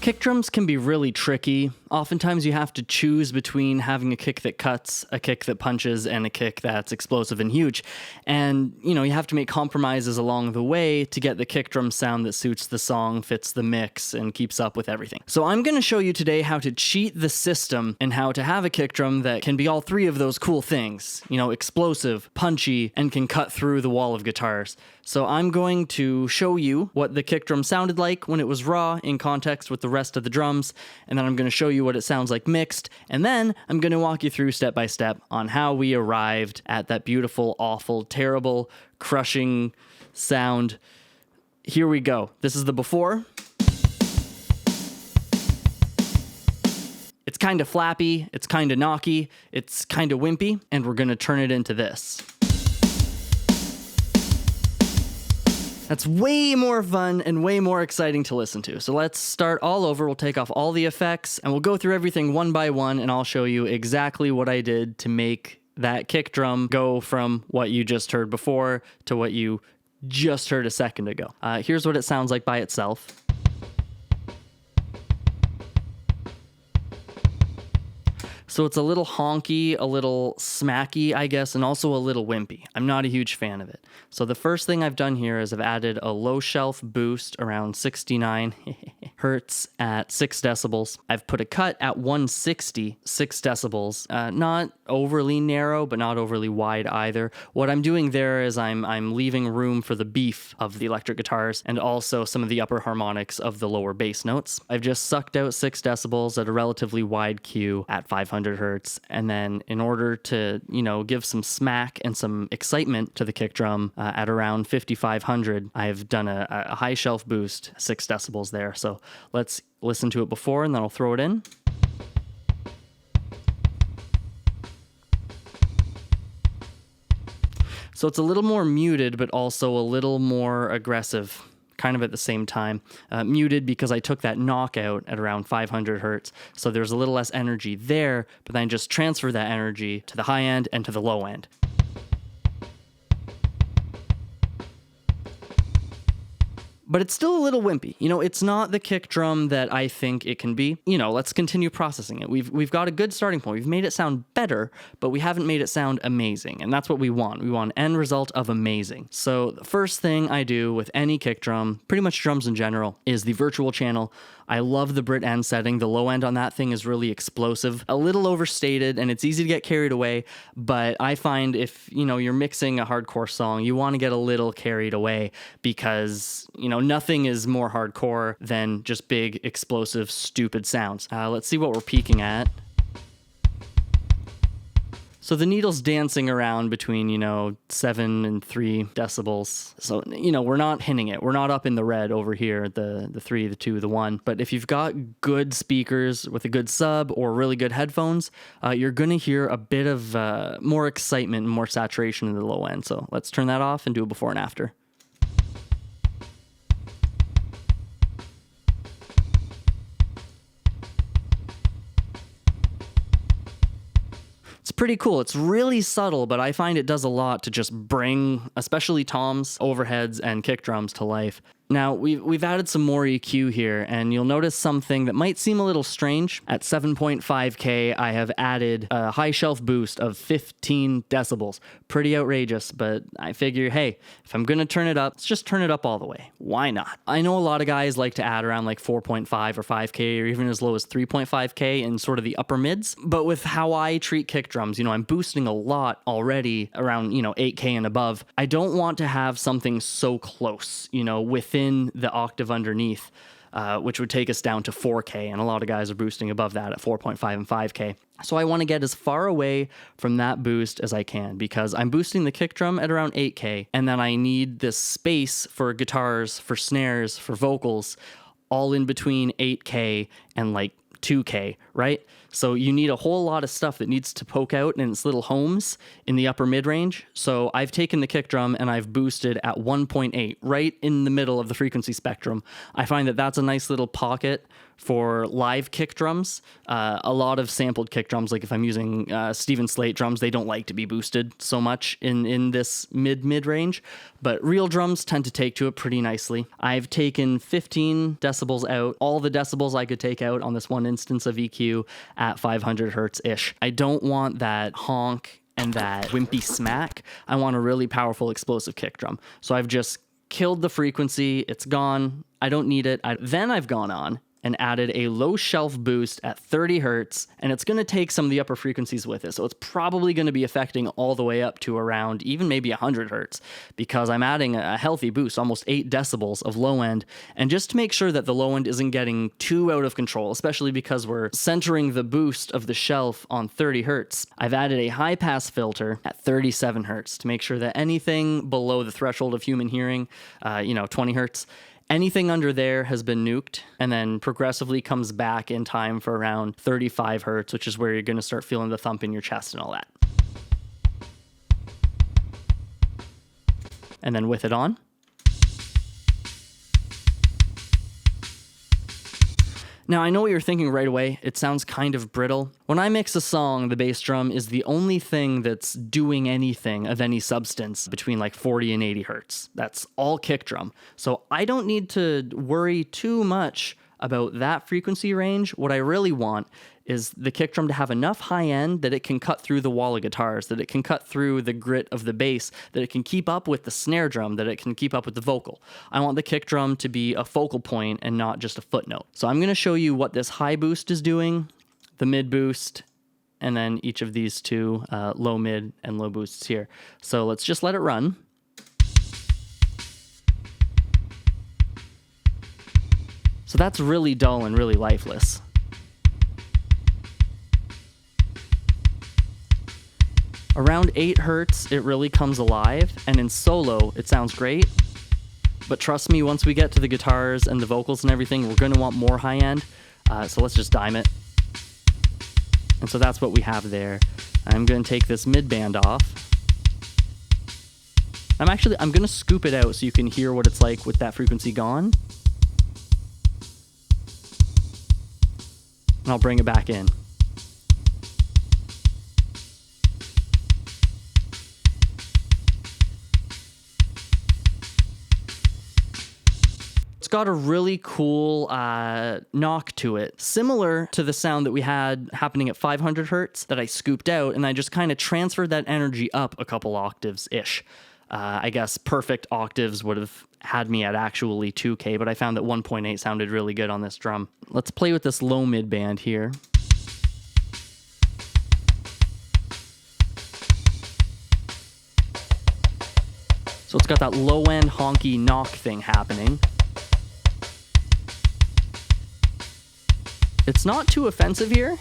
Kick drums can be really tricky. Oftentimes you have to choose between having a kick that cuts, a kick that punches, and a kick that's explosive and huge. And, you have to make compromises along the way to get the kick drum sound that suits the song, fits the mix, and keeps up with everything. So I'm going to show you today how to cheat the system and how to have a kick drum that can be all three of those cool things. Explosive, punchy, and can cut through the wall of guitars. So I'm going to show you what the kick drum sounded like when it was raw in context with the rest of the drums, and then I'm going to show you what it sounds like mixed, and then I'm going to walk you through step by step on how we arrived at that beautiful, awful, terrible, crushing sound. Here we go. This is the before. It's kind of flappy, it's kind of knocky, it's kind of wimpy, and we're going to turn it into this. That's way more fun and way more exciting to listen to. So let's start all over. We'll take off all the effects and we'll go through everything one by one, and I'll show you exactly what I did to make that kick drum go from what you just heard before to what you just heard a second ago. Here's what it sounds like by itself. So it's a little honky, a little smacky, I guess, and also a little wimpy. I'm not a huge fan of it. So the first thing I've done here is I've added a low shelf boost around 69 hertz at 6 decibels. I've put a cut at 160, 6 decibels. Not overly narrow, but not overly wide either. What I'm doing there is I'm leaving room for the beef of the electric guitars and also some of the upper harmonics of the lower bass notes. I've just sucked out 6 decibels at a relatively wide Q at 500 hertz, and then in order to give some smack and some excitement to the kick drum at around 5500, I've done a high shelf boost, 6 decibels there. So let's listen to it before and then I'll throw it in. So it's a little more muted but also a little more aggressive, kind of at the same time. Muted because I took that knockout at around 500 hertz, so there's a little less energy there, but then just transfer that energy to the high end and to the low end. But it's still a little wimpy. It's not the kick drum that I think it can be. Let's continue processing it. We've got a good starting point. We've made it sound better, but we haven't made it sound amazing. And that's what we want. We want an end result of amazing. So the first thing I do with any kick drum, pretty much drums in general, is the virtual channel. I love the Brit end setting. The low end on that thing is really explosive, a little overstated, and it's easy to get carried away. But I find if, you're mixing a hardcore song, you want to get a little carried away because, nothing is more hardcore than just big, explosive, stupid sounds. Let's see what we're peaking at. So the needle's dancing around between, 7 and 3 decibels. So, we're not hitting it. We're not up in the red over here, the 3, the 2, the 1. But if you've got good speakers with a good sub or really good headphones, you're going to hear a bit of more excitement and more saturation in the low end. So let's turn that off and do a before and after. Pretty cool. It's really subtle, but I find it does a lot to just bring, especially toms, overheads, and kick drums to life. Now, we've added some more EQ here, and you'll notice something that might seem a little strange. At 7.5K, I have added a high shelf boost of 15 decibels. Pretty outrageous, but I figure, hey, if I'm going to turn it up, let's just turn it up all the way. Why not? I know a lot of guys like to add around like 4.5 or 5K or even as low as 3.5K in sort of the upper mids, but with how I treat kick drums, I'm boosting a lot already around, 8K and above. I don't want to have something so close, within the octave underneath, which would take us down to 4K, and a lot of guys are boosting above that at 4.5 and 5K. So I want to get as far away from that boost as I can because I'm boosting the kick drum at around 8K, and then I need this space for guitars, for snares, for vocals, all in between 8K and like 2K, right? So you need a whole lot of stuff that needs to poke out in its little homes in the upper mid-range. So I've taken the kick drum and I've boosted at 1.8, right in the middle of the frequency spectrum. I find that that's a nice little pocket for live kick drums. A lot of sampled kick drums, like if I'm using Steven Slate drums, they don't like to be boosted so much in this mid range, but real drums tend to take to it pretty nicely. I've taken 15 decibels out, all the decibels I could take out on this one instance of EQ at 500 hertz-ish. I don't want that honk and that wimpy smack. I want a really powerful explosive kick drum. So I've just killed the frequency, it's gone, I don't need it. Then I've gone on and added a low shelf boost at 30 hertz, and it's gonna take some of the upper frequencies with it. So it's probably gonna be affecting all the way up to around even maybe 100 hertz, because I'm adding a healthy boost, almost 8 decibels of low end, and just to make sure that the low end isn't getting too out of control, especially because we're centering the boost of the shelf on 30 hertz. I've added a high pass filter at 37 hertz to make sure that anything below the threshold of human hearing, 20 hertz, anything under there has been nuked and then progressively comes back in time for around 35 hertz, which is where you're going to start feeling the thump in your chest and all that. And then with it on. Now, I know what you're thinking right away. It sounds kind of brittle. When I mix a song, the bass drum is the only thing that's doing anything of any substance between like 40 and 80 hertz. That's all kick drum. So I don't need to worry too much about that frequency range. What I really want is the kick drum to have enough high end that it can cut through the wall of guitars, that it can cut through the grit of the bass, that it can keep up with the snare drum, that it can keep up with the vocal. I want the kick drum to be a focal point and not just a footnote. So I'm going to show you what this high boost is doing, the mid boost, and then each of these two low, mid, and low boosts here. So let's just let it run. So that's really dull and really lifeless. Around 8 hertz, it really comes alive, and in solo, it sounds great. But trust me, once we get to the guitars and the vocals and everything, we're going to want more high end. So let's just dime it. And so that's what we have there. I'm going to take this mid band off. I'm going to scoop it out so you can hear what it's like with that frequency gone. And I'll bring it back in. It's got a really cool knock to it, similar to the sound that we had happening at 500 hertz that I scooped out, and I just kind of transferred that energy up a couple octaves-ish. I guess perfect octaves would have had me at actually 2K, but I found that 1.8 sounded really good on this drum. Let's play with this low mid band here. So it's got that low end honky knock thing happening. It's not too offensive here.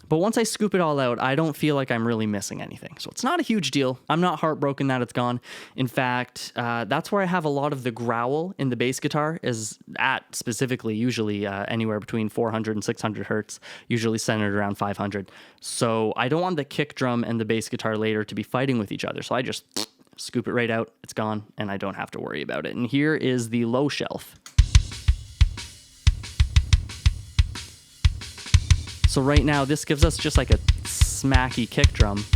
But once I scoop it all out, I don't feel like I'm really missing anything. So it's not a huge deal. I'm not heartbroken that it's gone. In fact, that's where I have a lot of the growl in the bass guitar is at specifically, usually anywhere between 400 and 600 hertz, usually centered around 500. So I don't want the kick drum and the bass guitar later to be fighting with each other. So I just scoop it right out, it's gone, and I don't have to worry about it. And here is the low shelf. So right now, this gives us just like a smacky kick drum.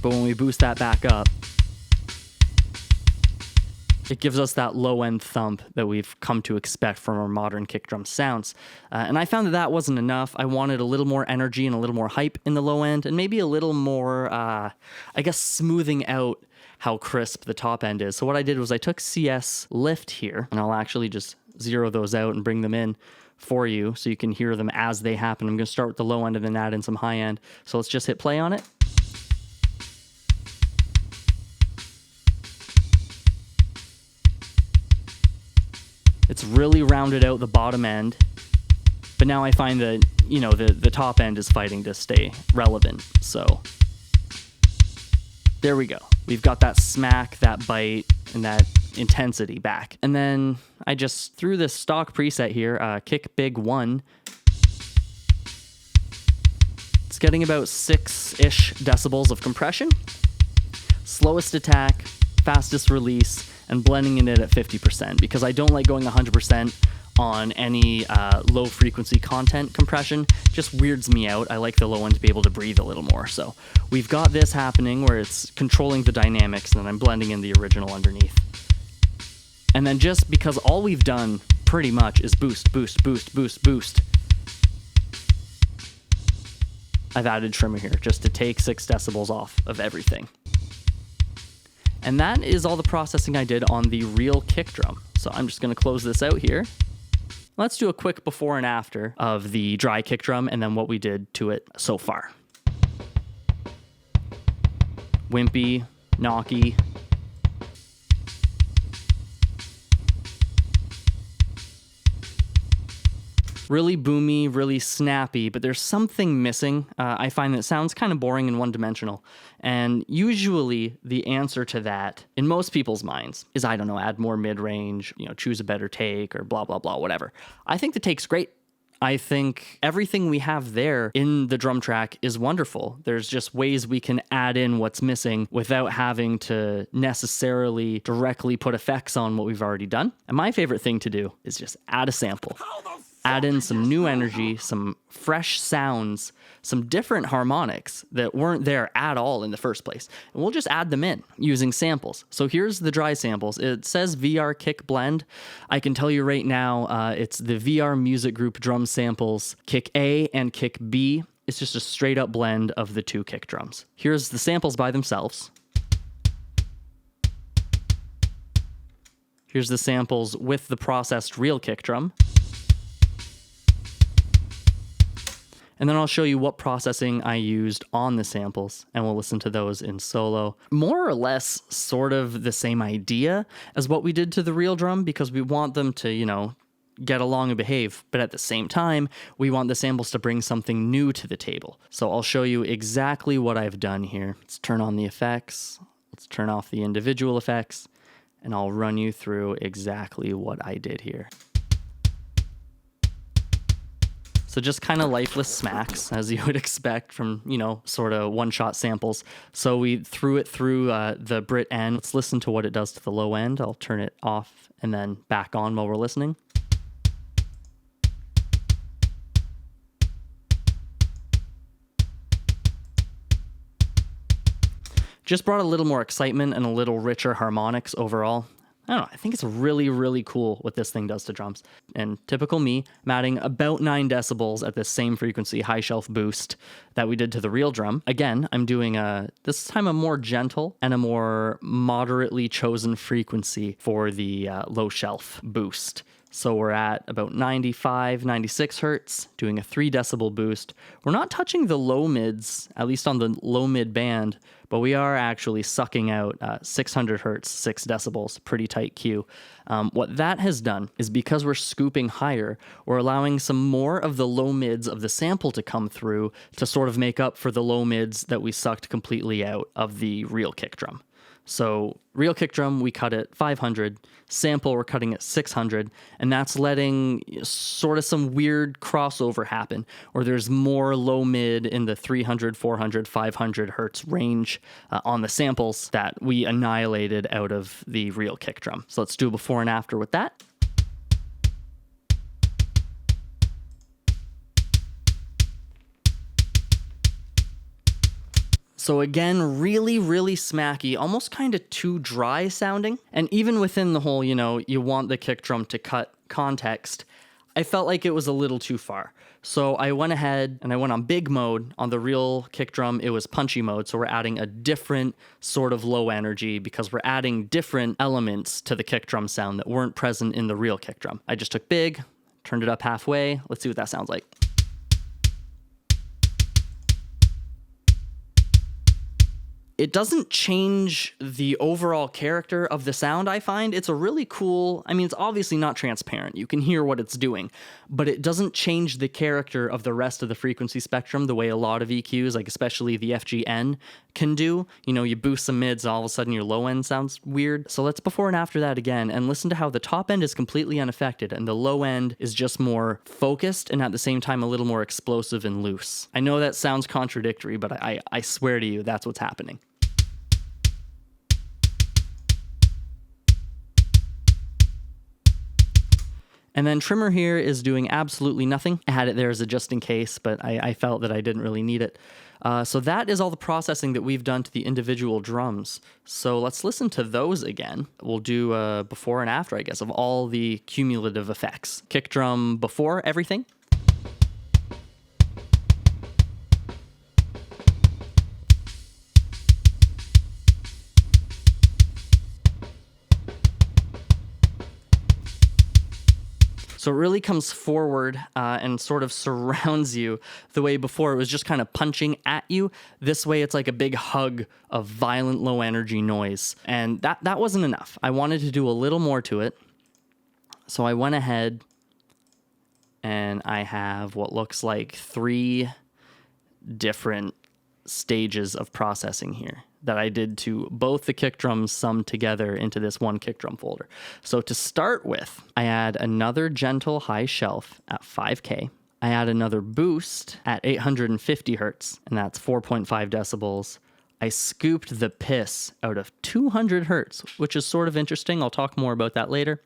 But when we boost that back up, it gives us that low-end thump that we've come to expect from our modern kick drum sounds. And I found that that wasn't enough. I wanted a little more energy and a little more hype in the low end, and maybe a little more, smoothing out how crisp the top end is. So what I did was I took CS lift here, and I'll actually just zero those out and bring them in for you so you can hear them as they happen. I'm going to start with the low end and then add in some high end. So let's just hit play on it. It's really rounded out the bottom end, but now I find that, the top end is fighting to stay relevant. So there we go. We've got that smack, that bite, and that intensity back. And then I just threw this stock preset here, Kick Big 1. It's getting about 6-ish decibels of compression. Slowest attack, fastest release, and blending it in at 50% because I don't like going 100% on any low frequency content compression. Just weirds me out. I like the low end to be able to breathe a little more. So we've got this happening where it's controlling the dynamics and then I'm blending in the original underneath. And then just because all we've done pretty much is boost, boost, boost, boost, boost, I've added trimmer here just to take 6 decibels off of everything. And that is all the processing I did on the real kick drum. So I'm just going to close this out here. Let's do a quick before and after of the dry kick drum and then what we did to it so far. Wimpy, knocky. Really boomy, really snappy, but there's something missing. I find that it sounds kind of boring and one-dimensional. And usually the answer to that, in most people's minds, is, I don't know, add more mid-range, choose a better take, or blah, blah, blah, whatever. I think the take's great. I think everything we have there in the drum track is wonderful. There's just ways we can add in what's missing without having to necessarily directly put effects on what we've already done. And my favorite thing to do is just add a sample. Add in some new energy, some fresh sounds, some different harmonics that weren't there at all in the first place. And we'll just add them in using samples. So here's the dry samples. It says VR Kick Blend. I can tell you right now, it's the VR Music Group drum samples, Kick A and Kick B. It's just a straight up blend of the 2 kick drums. Here's the samples by themselves. Here's the samples with the processed real kick drum. And then I'll show you what processing I used on the samples, and we'll listen to those in solo. More or less sort of the same idea as what we did to the real drum, because we want them to, get along and behave, but at the same time, we want the samples to bring something new to the table. So I'll show you exactly what I've done here. Let's turn on the effects, let's turn off the individual effects, and I'll run you through exactly what I did here. So just kind of lifeless smacks, as you would expect from, sort of one-shot samples. So we threw it through the Brit end. Let's listen to what it does to the low end. I'll turn it off and then back on while we're listening. Just brought a little more excitement and a little richer harmonics overall. I don't know, I think it's really, really cool what this thing does to drums. And typical me, I'm adding about 9 decibels at this same frequency high shelf boost that we did to the real drum. Again, I'm doing this time a more gentle and a more moderately chosen frequency for the low shelf boost. So we're at about 95, 96 hertz, doing a 3 decibel boost. We're not touching the low mids, at least on the low mid band, but we are actually sucking out 600 hertz, 6 decibels, pretty tight Q. What that has done is because we're scooping higher, we're allowing some more of the low mids of the sample to come through to sort of make up for the low mids that we sucked completely out of the real kick drum. So real kick drum, we cut at 500, sample, we're cutting at 600, and that's letting sort of some weird crossover happen, where there's more low mid in the 300, 400, 500 hertz range on the samples that we annihilated out of the real kick drum. So let's do a before and after with that. So again, really, really smacky, almost kind of too dry sounding. And even within the whole, you want the kick drum to cut context, I felt like it was a little too far. So I went ahead and I went on big mode. On the real kick drum, it was punchy mode. So we're adding a different sort of low energy because we're adding different elements to the kick drum sound that weren't present in the real kick drum. I just took big, turned it up halfway. Let's see what that sounds like. It doesn't change the overall character of the sound, I find. It's a really cool, it's obviously not transparent. You can hear what it's doing, but it doesn't change the character of the rest of the frequency spectrum the way a lot of EQs, like especially the FGN, can do. You boost some mids, all of a sudden your low end sounds weird. So let's before and after that again, and listen to how the top end is completely unaffected, and the low end is just more focused, and at the same time a little more explosive and loose. I know that sounds contradictory, but I swear to you, that's what's happening. And then trimmer here is doing absolutely nothing. I had it there as a just in case, but I felt that I didn't really need it. So that is all the processing that we've done to the individual drums. So let's listen to those again. We'll do a before and after, I guess, of all the cumulative effects. Kick drum before everything. So it really comes forward and sort of surrounds you the way before it was just kind of punching at you. This way it's like a big hug of violent low energy noise. And that wasn't enough. I wanted to do a little more to it. So I went ahead and I have what looks like 3 different stages of processing here that I did to both the kick drums summed together into this one kick drum folder. So to start with, I add another gentle high shelf at 5K. I add another boost at 850 hertz, and that's 4.5 decibels. I scooped the piss out of 200 hertz, which is sort of interesting. I'll talk more about that later.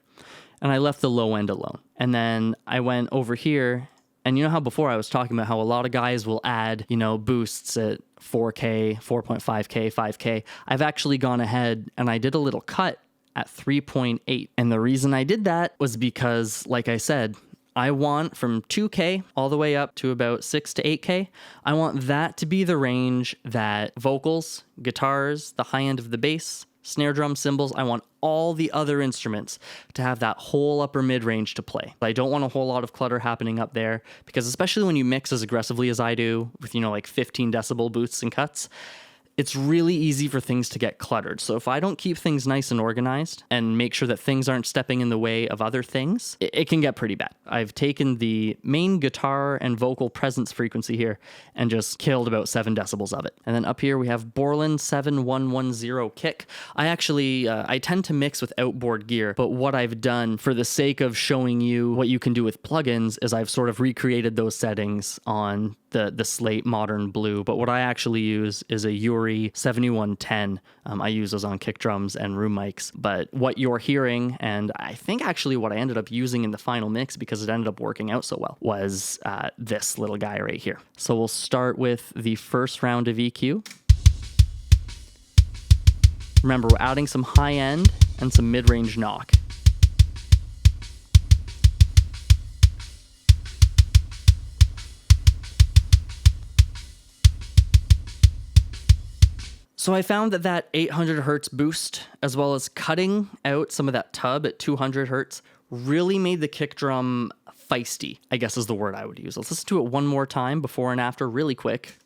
And I left the low end alone. And then I went over here. And you know how before I was talking about how a lot of guys will add, boosts at 4K, 4.5K, 5K. I've actually gone ahead and I did a little cut at 3.8. And the reason I did that was because, like I said, I want from 2K all the way up to about 6 to 8K. I want that to be the range that vocals, guitars, the high end of the bass, snare drum, cymbals, I want all the other instruments to have that whole upper mid-range to play. I don't want a whole lot of clutter happening up there because especially when you mix as aggressively as I do with, like 15 decibel boosts and cuts, it's really easy for things to get cluttered. So if I don't keep things nice and organized and make sure that things aren't stepping in the way of other things, it can get pretty bad. I've taken the main guitar and vocal presence frequency here and just killed about 7 decibels of it. And then up here we have Borland 7110 kick. I tend to mix with outboard gear, but what I've done for the sake of showing you what you can do with plugins is I've sort of recreated those settings on the Slate Modern Blue, but what I actually use is a Yuri 7110. I use those on kick drums and room mics, but what you're hearing, and I think actually what I ended up using in the final mix because it ended up working out so well, was this little guy right here. So we'll start with the first round of EQ. Remember, we're adding some high end and some mid-range knock. So I found that 800 hertz boost, as well as cutting out some of that tub at 200 hertz, really made the kick drum feisty, I guess is the word I would use. Let's listen to it one more time, before and after, really quick.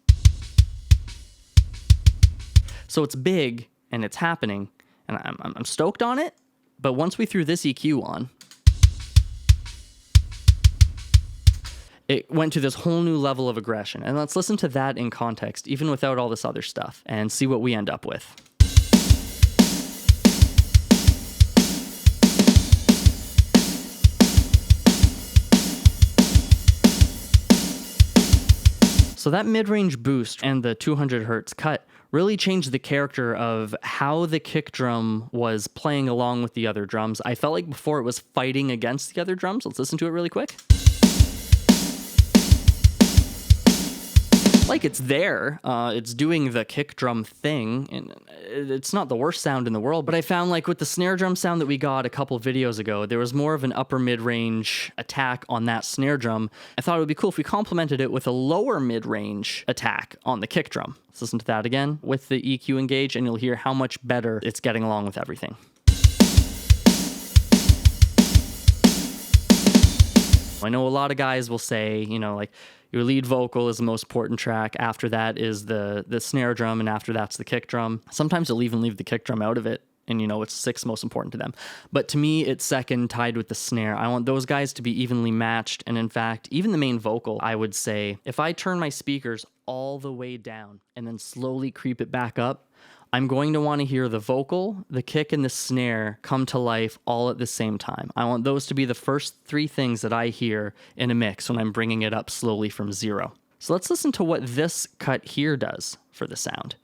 So it's big, and it's happening, and I'm stoked on it, but once we threw this EQ on, it went to this whole new level of aggression. And let's listen to that in context, even without all this other stuff, and see what we end up with. So that mid-range boost and the 200 hertz cut really changed the character of how the kick drum was playing along with the other drums. I felt like before it was fighting against the other drums. Let's listen to it really quick. Like it's there, it's doing the kick drum thing, and it's not the worst sound in the world, but I found like with the snare drum sound that we got a couple videos ago, there was more of an upper mid-range attack on that snare drum. I thought it would be cool if we complemented it with a lower mid-range attack on the kick drum. Let's listen to that again with the EQ engaged, and you'll hear how much better it's getting along with everything. I know a lot of guys will say, like, your lead vocal is the most important track. After that is the snare drum, and after that's the kick drum. Sometimes they'll even leave the kick drum out of it, and it's 6th most important to them. But to me, it's second, tied with the snare. I want those guys to be evenly matched, and in fact, even the main vocal, I would say, if I turn my speakers all the way down and then slowly creep it back up, I'm going to want to hear the vocal, the kick, and the snare come to life all at the same time. I want those to be the first 3 things that I hear in a mix when I'm bringing it up slowly from 0. So let's listen to what this cut here does for the sound.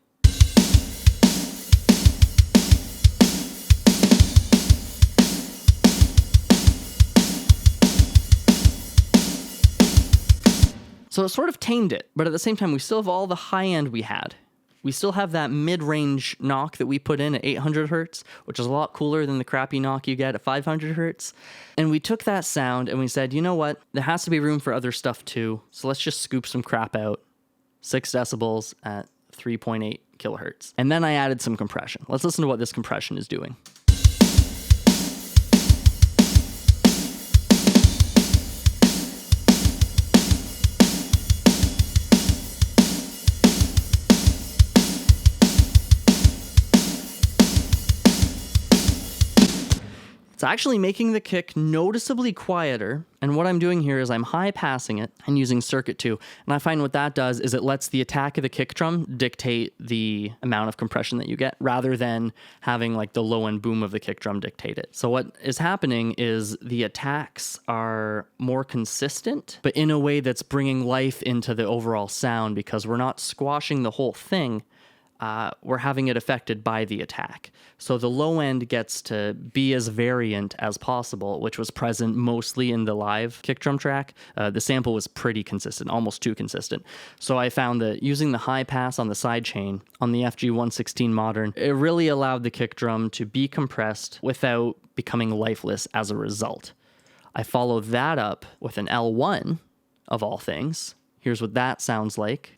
So it sort of tamed it, but at the same time, we still have all the high end we had. We still have that mid-range knock that we put in at 800 hertz, which is a lot cooler than the crappy knock you get at 500 hertz. And we took that sound and we said, you know what? There has to be room for other stuff too. So let's just scoop some crap out. 6 decibels at 3.8 kilohertz. And then I added some compression. Let's listen to what this compression is doing. It's actually making the kick noticeably quieter, and what I'm doing here is I'm high passing it and using circuit 2, and I find what that does is it lets the attack of the kick drum dictate the amount of compression that you get, rather than having like the low end boom of the kick drum dictate it. So what is happening is the attacks are more consistent, but in a way that's bringing life into the overall sound, because we're not squashing the whole thing. We're having it affected by the attack. So the low end gets to be as variant as possible, which was present mostly in the live kick drum track. The sample was pretty consistent, almost too consistent. So I found that using the high pass on the sidechain on the FG116 Modern, it really allowed the kick drum to be compressed without becoming lifeless as a result. I followed that up with an L1 of all things. Here's what that sounds like.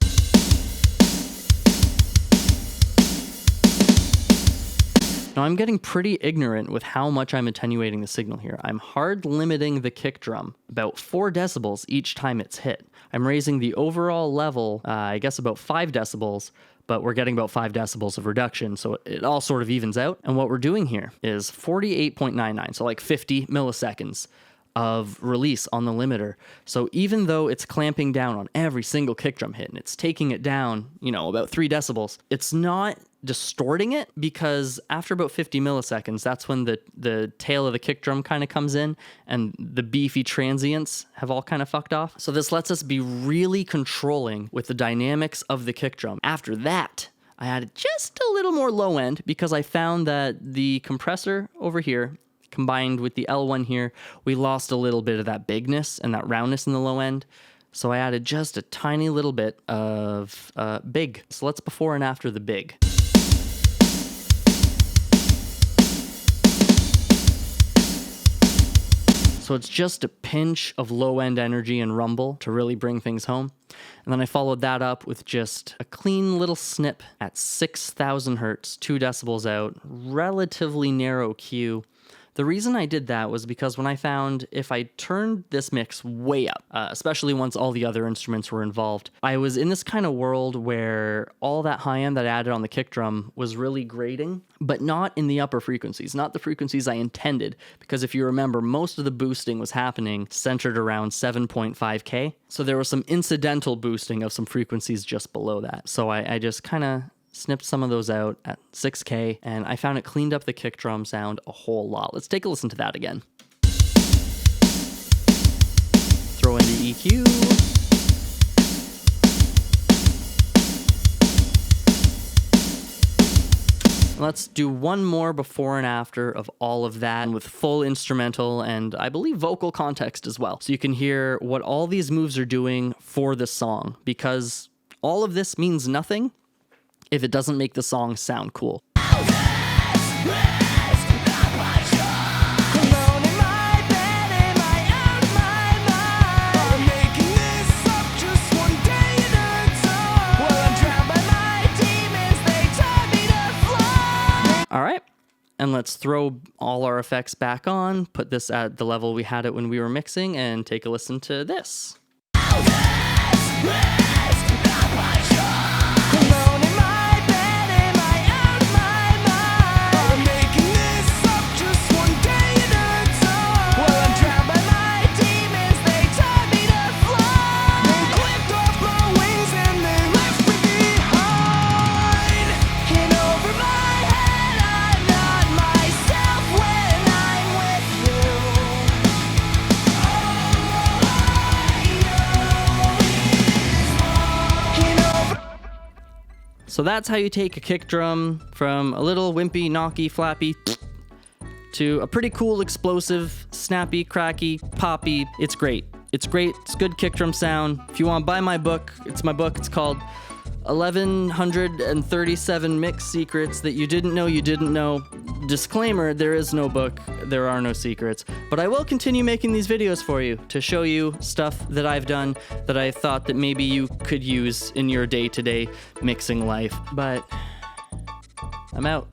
Now I'm getting pretty ignorant with how much I'm attenuating the signal here. I'm hard limiting the kick drum about 4 decibels each time it's hit. I'm raising the overall level, I guess about 5 decibels, but we're getting about 5 decibels of reduction, so it all sort of evens out. And what we're doing here is 48.99, so like 50 milliseconds of release on the limiter. So even though it's clamping down on every single kick drum hit and it's taking it down, about 3 decibels, it's not distorting it, because after about 50 milliseconds, that's when the tail of the kick drum kind of comes in and the beefy transients have all kind of fucked off. So this lets us be really controlling with the dynamics of the kick drum. After that, I added just a little more low end, because I found that the compressor over here combined with the L1 here, we lost a little bit of that bigness and that roundness in the low end. So I added just a tiny little bit of big. So let's before and after the big. So it's just a pinch of low end energy and rumble to really bring things home. And then I followed that up with just a clean little snip at 6,000 hertz, 2 decibels out, relatively narrow Q. The reason I did that was because when I found if I turned this mix way up, especially once all the other instruments were involved, I was in this kind of world where all that high end that I added on the kick drum was really grating, but not in the upper frequencies, not the frequencies I intended, because if you remember, most of the boosting was happening centered around 7.5K. So there was some incidental boosting of some frequencies just below that. So I just kind of snipped some of those out at 6K, and I found it cleaned up the kick drum sound a whole lot. Let's take a listen to that again. Throw in the EQ. Let's do one more before and after of all of that with full instrumental and I believe vocal context as well. So you can hear what all these moves are doing for the song, because all of this means nothing if it doesn't make the song sound cool. All right, and let's throw all our effects back on, put this at the level we had it when we were mixing, and take a listen to this. So that's how you take a kick drum from a little wimpy, knocky, flappy to a pretty cool, explosive, snappy, cracky, poppy. It's great. It's great. It's good kick drum sound. If you want to buy my book, it's my book. It's called 1137 Mix Secrets That You Didn't Know You Didn't Know. Disclaimer, there is no book. There are no secrets. But I will continue making these videos for you to show you stuff that I've done that I thought that maybe you could use in your day-to-day mixing life. But I'm out.